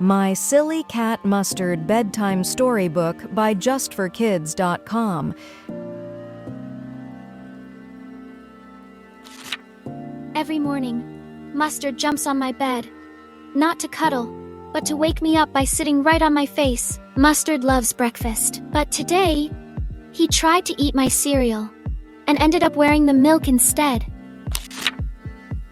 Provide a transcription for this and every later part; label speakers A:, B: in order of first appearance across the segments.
A: My Silly Cat Mustard Bedtime Storybook by JuztForKids.com.
B: Every morning, Mustard jumps on my bed, not to cuddle, but to wake me up by sitting right on my face. Mustard loves breakfast, but today, he tried to eat my cereal and ended up wearing the milk instead.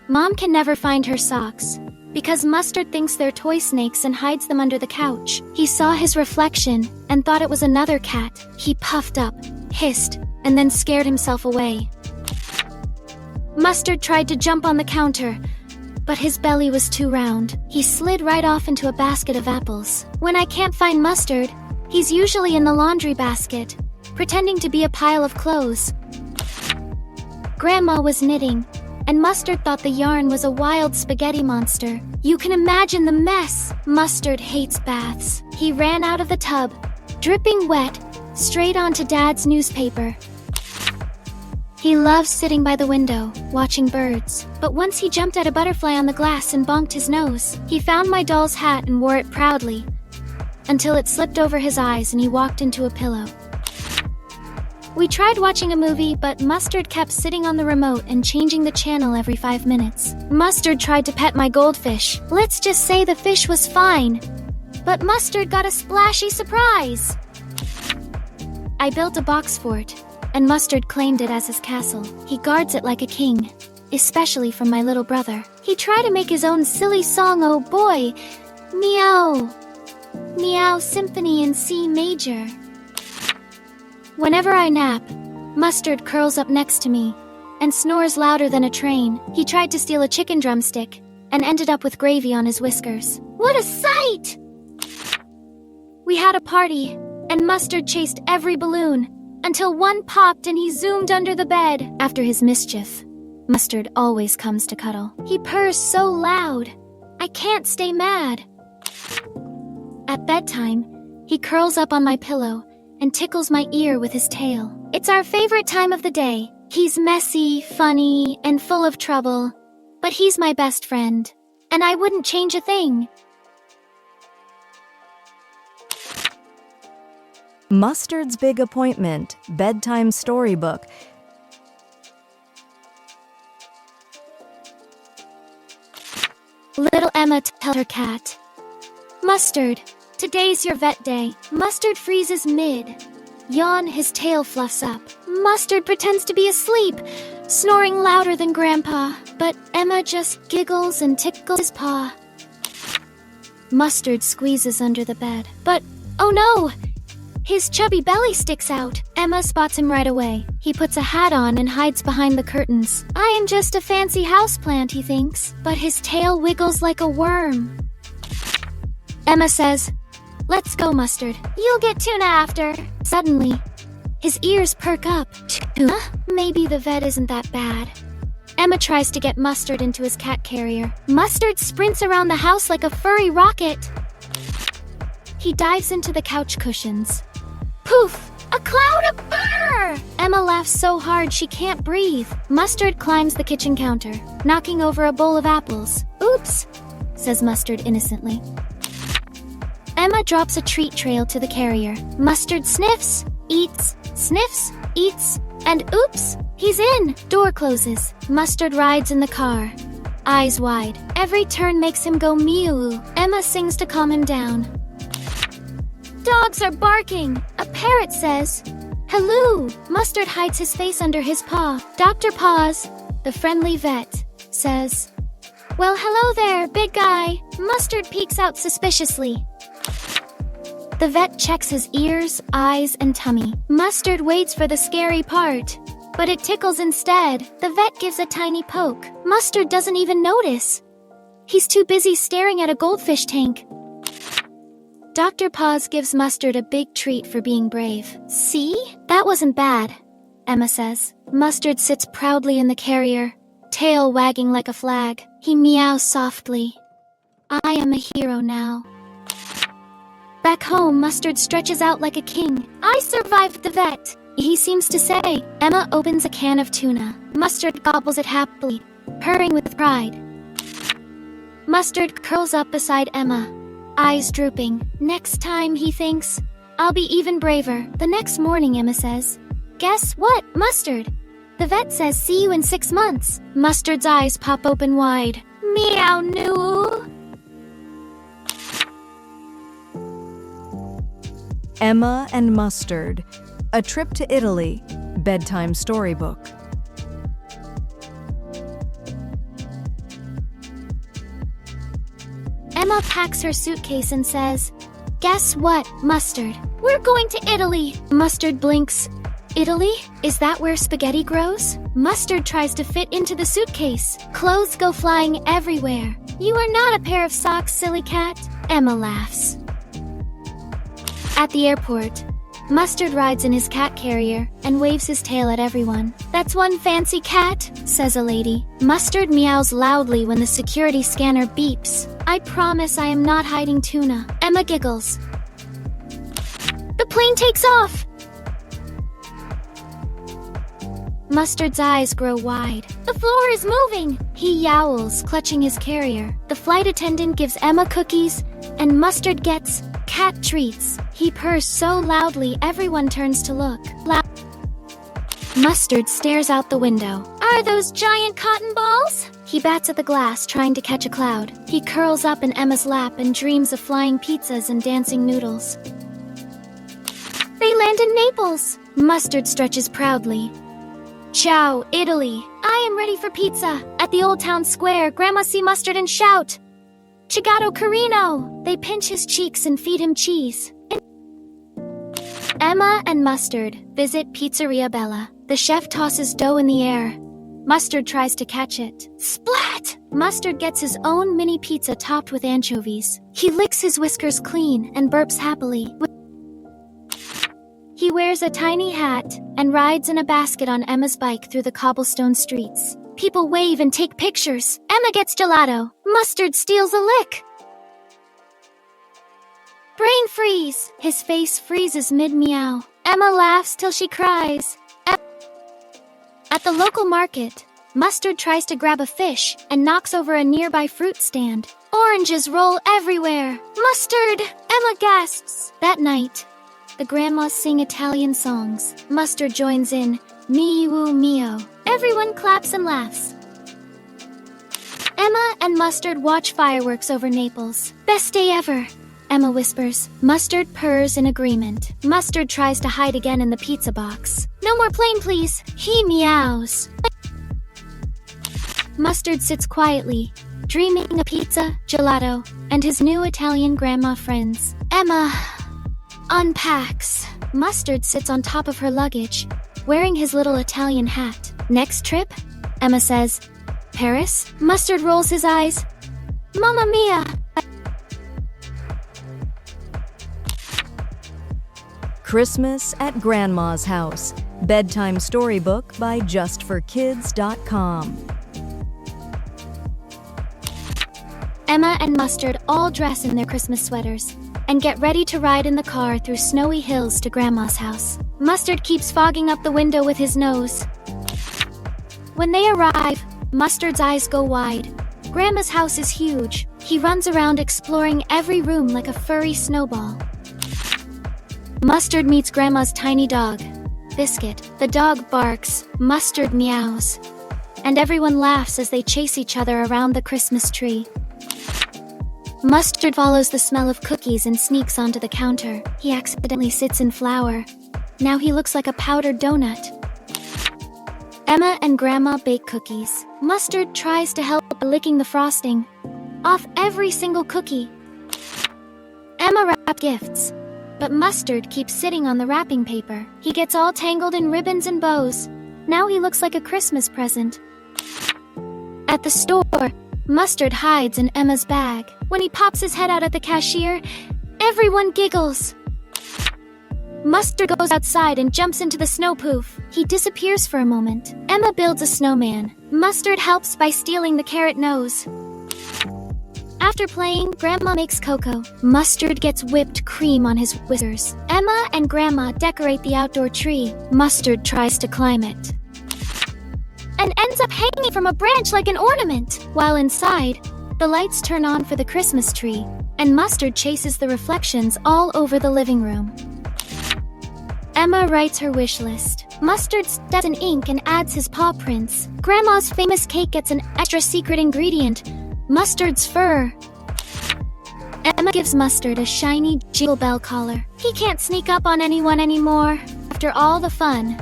B: Mom can never find her socks because Mustard thinks they're toy snakes and hides them under the couch. He saw his reflection and thought it was another cat. He puffed up, hissed, and then scared himself away. Mustard tried to jump on the counter, but his belly was too round. He slid right off into a basket of apples. When I can't find Mustard, he's usually in the laundry basket, pretending to be a pile of clothes. Grandma was knitting, and Mustard thought the yarn was a wild spaghetti monster. You can imagine the mess. Mustard hates baths. He ran out of the tub, dripping wet, straight onto Dad's newspaper. He loves sitting by the window, watching birds. But once he jumped at a butterfly on the glass and bonked his nose. He found my doll's hat and wore it proudly, until it slipped over his eyes and he walked into a pillow. We tried watching a movie, but Mustard kept sitting on the remote and changing the channel every 5 minutes. Mustard tried to pet my goldfish. Let's just say the fish was fine, but Mustard got a splashy surprise. I built a box fort, and Mustard claimed it as his castle. He guards it like a king, especially from my little brother. He tried to make his own silly song, oh boy. Meow. Meow Symphony in C major. Whenever I nap, Mustard curls up next to me and snores louder than a train. He tried to steal a chicken drumstick and ended up with gravy on his whiskers. What a sight! We had a party, and Mustard chased every balloon until one popped and he zoomed under the bed. After his mischief, Mustard always comes to cuddle. He purrs so loud, I can't stay mad. At bedtime, he curls up on my pillow and tickles my ear with his tail. It's our favorite time of the day. He's messy, funny, and full of trouble, but he's my best friend, and I wouldn't change a thing.
A: Mustard's Big Appointment Bedtime Storybook.
B: Little Emma tells her cat, Mustard, today's your vet day. Mustard freezes mid. Yawn, his tail fluffs up. Mustard pretends to be asleep, snoring louder than Grandpa. But Emma just giggles and tickles his paw. Mustard squeezes under the bed. But, oh no! His chubby belly sticks out. Emma spots him right away. He puts a hat on and hides behind the curtains. I am just a fancy houseplant, he thinks. But his tail wiggles like a worm. Emma says, Let's go, Mustard. You'll get tuna after. Suddenly, his ears perk up. Tuna? Maybe the vet isn't that bad. Emma tries to get Mustard into his cat carrier. Mustard sprints around the house like a furry rocket. He dives into the couch cushions. Poof! A cloud of fur! Emma laughs so hard she can't breathe. Mustard climbs the kitchen counter, knocking over a bowl of apples. Oops, says Mustard innocently. Emma drops a treat trail to the carrier. Mustard sniffs, eats, and oops, he's in. Door closes. Mustard rides in the car, eyes wide. Every turn makes him go meow. Emma sings to calm him down. Dogs are barking. A parrot says, Hello. Mustard hides his face under his paw. Dr. Paws, the friendly vet, says, Well, hello there, big guy. Mustard peeks out suspiciously. The vet checks his ears, eyes, and tummy. Mustard waits for the scary part, but it tickles instead. The vet gives a tiny poke. Mustard doesn't even notice. He's too busy staring at a goldfish tank. Dr. Paws gives Mustard a big treat for being brave. See? That wasn't bad, Emma says. Mustard sits proudly in the carrier, tail wagging like a flag. He meows softly. I am a hero now. Back home, Mustard stretches out like a king. I survived the vet, he seems to say. Emma opens a can of tuna. Mustard gobbles it happily, purring with pride. Mustard curls up beside Emma, eyes drooping. Next time, he thinks. I'll be even braver. The next morning, Emma says, "Guess what, Mustard? The vet says see you in 6 months." Mustard's eyes pop open wide. Meow no.
A: Emma and Mustard, A Trip to Italy, Bedtime Storybook.
B: Emma packs her suitcase and says, "Guess what, Mustard? We're going to Italy." Mustard blinks. Italy? Is that where spaghetti grows? Mustard tries to fit into the suitcase. Clothes go flying everywhere. "You are not a pair of socks, silly cat." Emma laughs. At the airport, Mustard rides in his cat carrier and waves his tail at everyone. "That's one fancy cat," says a lady. Mustard meows loudly when the security scanner beeps. "I promise I am not hiding tuna." Emma giggles. The plane takes off. Mustard's eyes grow wide. "The floor is moving!" He yowls, clutching his carrier. The flight attendant gives Emma cookies, and Mustard gets cat treats. He purrs so loudly everyone turns to look. Mustard stares out the window. "Are those giant cotton balls?" He bats at the glass, trying to catch a cloud. He curls up in Emma's lap and dreams of flying pizzas and dancing noodles. They land in Naples. Mustard stretches proudly. "Ciao, Italy. I am ready for pizza." At the old town square, Grandma see Mustard and shout, "Cigato Carino!" They pinch his cheeks and feed him cheese. Emma and Mustard visit Pizzeria Bella. The chef tosses dough in the air. Mustard tries to catch it. Splat! Mustard gets his own mini pizza topped with anchovies. He licks his whiskers clean and burps happily. He wears a tiny hat and rides in a basket on Emma's bike through the cobblestone streets. People wave and take pictures. Emma gets gelato. Mustard steals a lick. Brain freeze! His face freezes mid-meow. Emma laughs till she cries. At the local market, Mustard tries to grab a fish and knocks over a nearby fruit stand. Oranges roll everywhere. "Mustard!" Emma gasps. That night, the grandmas sing Italian songs. Mustard joins in, "Mio mio." Everyone claps and laughs. Emma and Mustard watch fireworks over Naples. "Best day ever," Emma whispers. Mustard purrs in agreement. Mustard tries to hide again in the pizza box. "No more plane, please." He meows. Mustard sits quietly, dreaming of pizza, gelato, and his new Italian grandma friends. Emma unpacks. Mustard sits on top of her luggage, wearing his little Italian hat. "Next trip?" Emma says. "Paris?" Mustard rolls his eyes. "Mamma mia!"
A: Christmas at Grandma's House, Bedtime Storybook by JuztForKids.com.
B: Emma and Mustard all dress in their Christmas sweaters and get ready to ride in the car through snowy hills to Grandma's house. Mustard keeps fogging up the window with his nose. When they arrive, Mustard's eyes go wide. Grandma's house is huge. He runs around exploring every room like a furry snowball. Mustard meets Grandma's tiny dog, Biscuit. The dog barks, Mustard meows, and everyone laughs as they chase each other around the Christmas tree. Mustard follows the smell of cookies and sneaks onto the counter. He accidentally sits in flour. Now he looks like a powdered donut. Emma and Grandma bake cookies. Mustard tries to help by licking the frosting off every single cookie. Emma wraps gifts, but Mustard keeps sitting on the wrapping paper. He gets all tangled in ribbons and bows. Now he looks like a Christmas present. At the store, Mustard hides in Emma's bag. When he pops his head out at the cashier, everyone giggles. Mustard goes outside and jumps into the snow poof. He disappears for a moment. Emma builds a snowman. Mustard helps by stealing the carrot nose. After playing, Grandma makes cocoa. Mustard gets whipped cream on his whiskers. Emma and Grandma decorate the outdoor tree. Mustard tries to climb it and ends up hanging from a branch like an ornament. While inside, the lights turn on for the Christmas tree, and Mustard chases the reflections all over the living room. Emma writes her wish list. Mustard steps in ink and adds his paw prints. Grandma's famous cake gets an extra secret ingredient, Mustard's fur. Emma gives Mustard a shiny jingle bell collar. He can't sneak up on anyone anymore. After all the fun,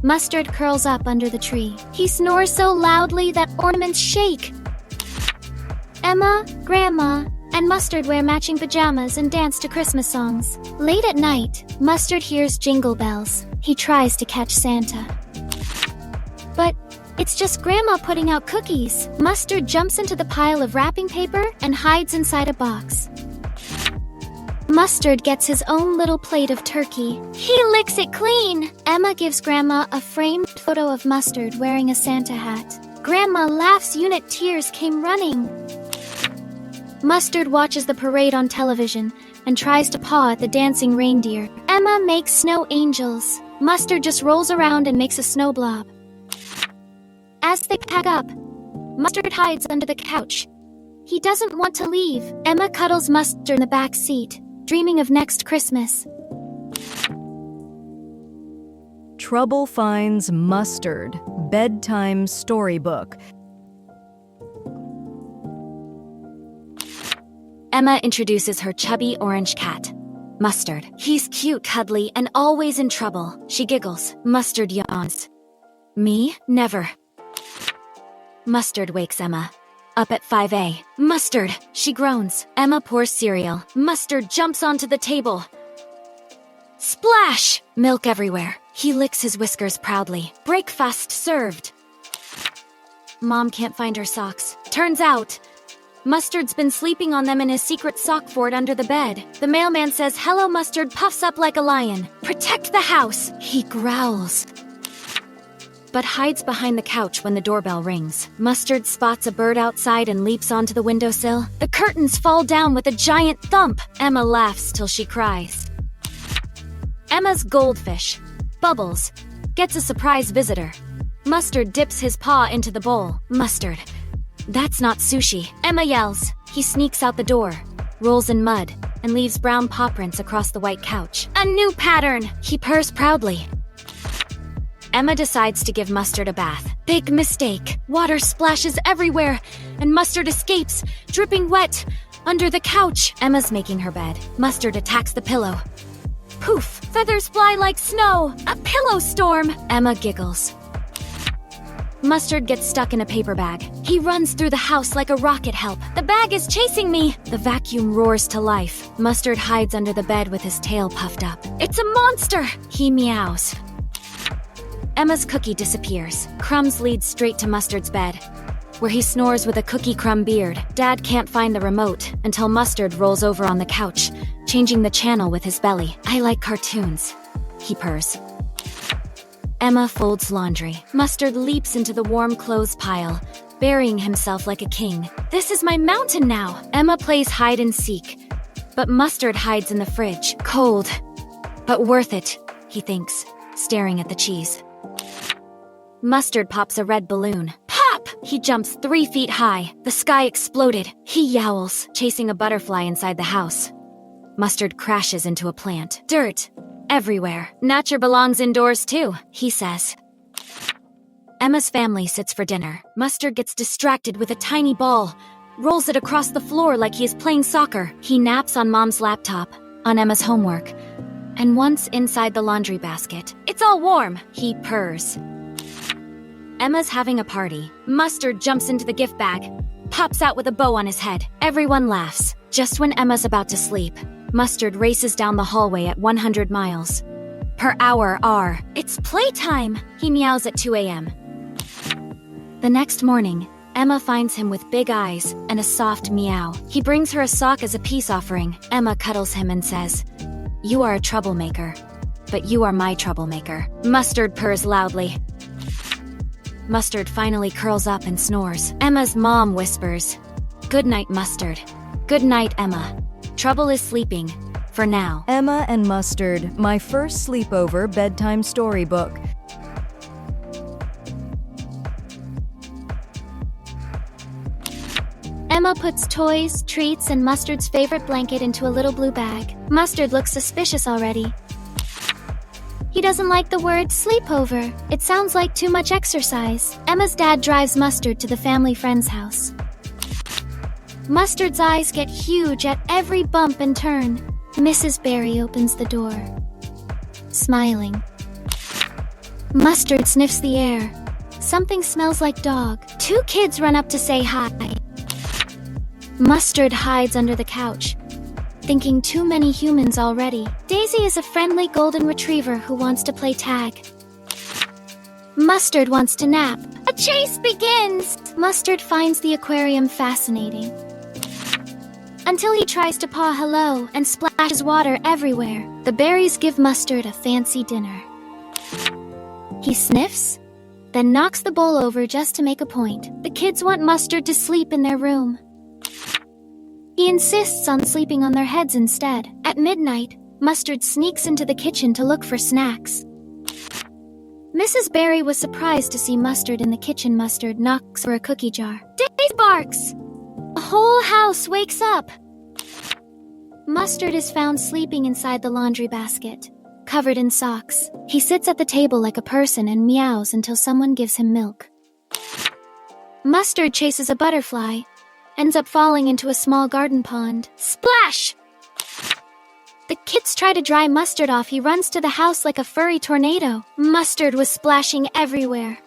B: Mustard curls up under the tree. He snores so loudly that ornaments shake. Emma, Grandma, and Mustard wear matching pajamas and dance to Christmas songs. Late at night, Mustard hears jingle bells. He tries to catch Santa. But it's just Grandma putting out cookies. Mustard jumps into the pile of wrapping paper and hides inside a box. Mustard gets his own little plate of turkey. He licks it clean. Emma gives Grandma a framed photo of Mustard wearing a Santa hat. Grandma laughs, unit tears came running. Mustard watches the parade on television and tries to paw at the dancing reindeer. Emma makes snow angels. Mustard just rolls around and makes a snow blob. As they pack up, Mustard hides under the couch. He doesn't want to leave. Emma cuddles Mustard in the back seat, dreaming of next Christmas.
A: Trouble Finds Mustard, Bedtime Storybook.
C: Emma introduces her chubby orange cat, Mustard. He's cute, cuddly, and always in trouble. She giggles. Mustard yawns. Me? Never. Mustard wakes Emma. Up at 5 a. Mustard! She groans. Emma pours cereal. Mustard jumps onto the table. Splash! Milk everywhere. He licks his whiskers proudly. Breakfast served. Mom can't find her socks. Turns out, Mustard's been sleeping on them in his secret sock fort under the bed. The mailman says, "Hello, Mustard," puffs up like a lion. "Protect the house!" He growls, but hides behind the couch when the doorbell rings. Mustard spots a bird outside and leaps onto the windowsill. The curtains fall down with a giant thump. Emma laughs till she cries. Emma's goldfish, Bubbles, gets a surprise visitor. Mustard dips his paw into the bowl. Mustard, that's not sushi. Emma yells. He sneaks out the door, rolls in mud, and leaves brown paw prints across the white couch. A new pattern! He purrs proudly. Emma decides to give Mustard a bath. Big mistake. Water splashes everywhere, and Mustard escapes, dripping wet, under the couch. Emma's making her bed. Mustard attacks the pillow. Poof! Feathers fly like snow! A pillow storm! Emma giggles. Mustard gets stuck in a paper bag. He runs through the house like a rocket. Help! The bag is chasing me! The vacuum roars to life. Mustard hides under the bed with his tail puffed up. It's a monster! He meows. Emma's cookie disappears. Crumbs lead straight to Mustard's bed, where he snores with a cookie crumb beard. Dad can't find the remote until Mustard rolls over on the couch, changing the channel with his belly. I like cartoons, he purrs. Emma folds laundry. Mustard leaps into the warm clothes pile, burying himself like a king. This is my mountain now! Emma plays hide and seek, but Mustard hides in the fridge. Cold, but worth it, he thinks, staring at the cheese. Mustard pops a red balloon. Pop! He jumps 3 feet high. The sky exploded. He yowls, chasing a butterfly inside the house. Mustard crashes into a plant. Dirt everywhere. Nature belongs indoors too, he says. Emma's family sits for dinner. Mustard gets distracted with a tiny ball, rolls it across the floor like he is playing soccer. He naps on Mom's laptop, on Emma's homework, and once inside the laundry basket. It's all warm, he purrs. Emma's having a party. Mustard jumps into the gift bag, pops out with a bow on his head. Everyone laughs. Just when Emma's about to sleep, Mustard races down the hallway at 100 miles per hour. It's playtime! He meows at 2 a.m. The next morning, Emma finds him with big eyes and a soft meow. He brings her a sock as a peace offering. Emma cuddles him and says, "You are a troublemaker, but you are my troublemaker." Mustard purrs loudly. Mustard finally curls up and snores. Emma's mom whispers, "Good night, Mustard." Good night, Emma. Trouble is sleeping, for now.
A: Emma and Mustard, my first sleepover bedtime storybook.
B: Emma Emma puts toys, treats, and Mustard's favorite blanket into a little blue bag. Mustard looks suspicious already. He doesn't like the word sleepover. It sounds like too much exercise. Emma's dad drives Mustard to the family friend's house. Mustard's eyes get huge at every bump and turn. Mrs. Barry opens the door, smiling. Mustard sniffs the air. Something smells like dog. 2 kids run up to say hi. Mustard hides under the couch, thinking too many humans already. Daisy is a friendly golden retriever who wants to play tag. Mustard wants to nap. A chase begins! Mustard finds the aquarium fascinating, until he tries to paw hello and splashes water everywhere. The berries give Mustard a fancy dinner. He sniffs, then knocks the bowl over just to make a point. The kids want Mustard to sleep in their room. He insists on sleeping on their heads instead. At midnight, Mustard sneaks into the kitchen to look for snacks. Mrs. Barry was surprised to see Mustard in the kitchen. Mustard knocks for a cookie jar. Daisy barks! The whole house wakes up. Mustard is found sleeping inside the laundry basket, covered in socks. He sits at the table like a person and meows until someone gives him milk. Mustard chases a butterfly, ends up falling into a small garden pond. Splash! The kids try to dry Mustard off. He runs to the house like a furry tornado. Mustard was splashing everywhere.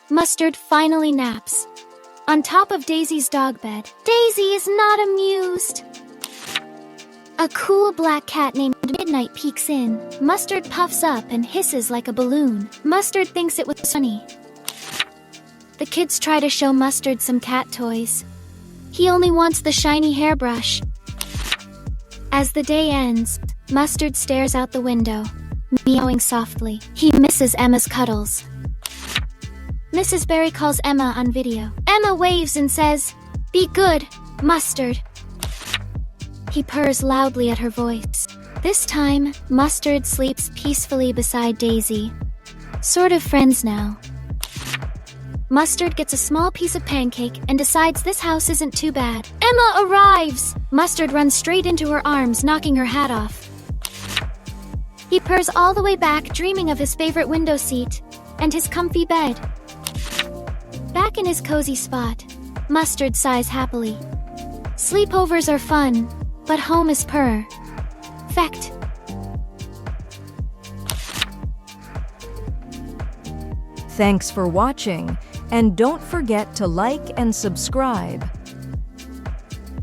B: Mustard finally naps on top of Daisy's dog bed. Daisy is not amused. A cool black cat named Midnight peeks in. Mustard puffs up and hisses like a balloon. Mustard thinks it was funny. The kids try to show Mustard some cat toys. He only wants the shiny hairbrush. As the day ends, Mustard stares out the window, meowing softly. He misses Emma's cuddles. Mrs. Barry calls Emma on video. Emma waves and says, "Be good, Mustard." He purrs loudly at her voice. This time, Mustard sleeps peacefully beside Daisy. Sort of friends now. Mustard gets a small piece of pancake and decides this house isn't too bad. Emma arrives! Mustard runs straight into her arms, knocking her hat off. He purrs all the way back, dreaming of his favorite window seat and his comfy bed. Back in his cozy spot, Mustard sighs happily. Sleepovers are fun, but home is perfect.
A: Thanks for watching, and don't forget to like and subscribe.